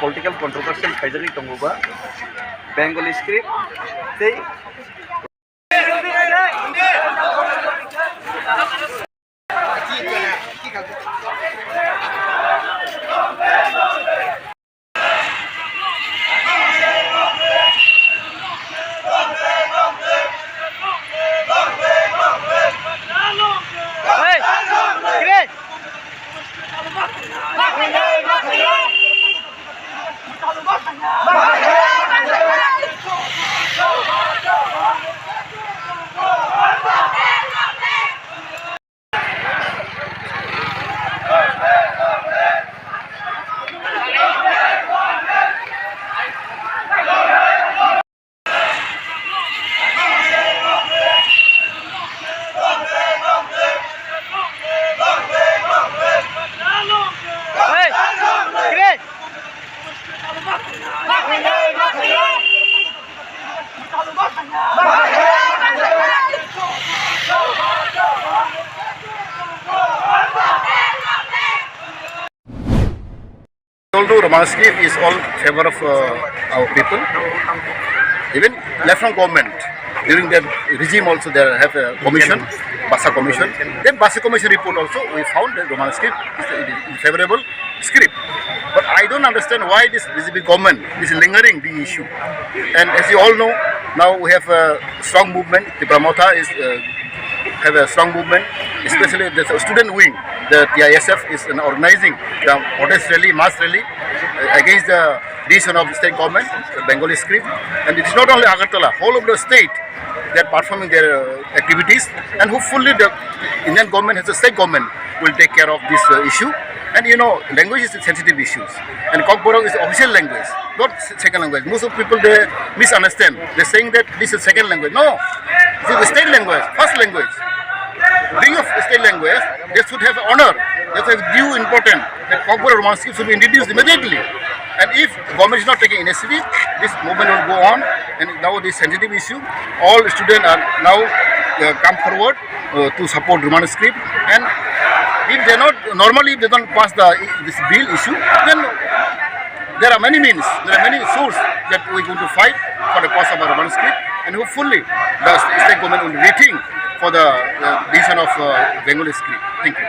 Political controversial khaijani tongoba Bengali script sei Romanski is all favor of our people. Even left from government during their regime also they have a commission, Basa commission. Then Basa commission report also we found that Romanski is favorable script. But I don't understand why this BJP government is lingering the issue. And as you all know, now we have a strong movement. The Pramotha is have a strong movement, especially the student wing. The TISF is organizing the protest rally, mass rally against the decision of the state government, the Bengali script. And it's not only Agartala, whole of the state, they are performing their activities. And hopefully the Indian government, as the state government, will take care of this issue. And you know, language is sensitive issues. And Kokborok is official language, not second language. Most of people, they misunderstand. They're saying that this is second language. No, this is the state language, first language. Being of state language, they should have honor, they should have due importance that Kokborok Romanski should be introduced immediately. And if government is not taking initiative, this movement will go on. And now this sensitive issue, all students are now come forward to support Roman script. And if they not normally if they don't pass this bill issue, then there are many means, there are many sources that we are going to fight for the cause of our Roman script. And hopefully the state government will rethink for the decision of Bengali script. Thank you.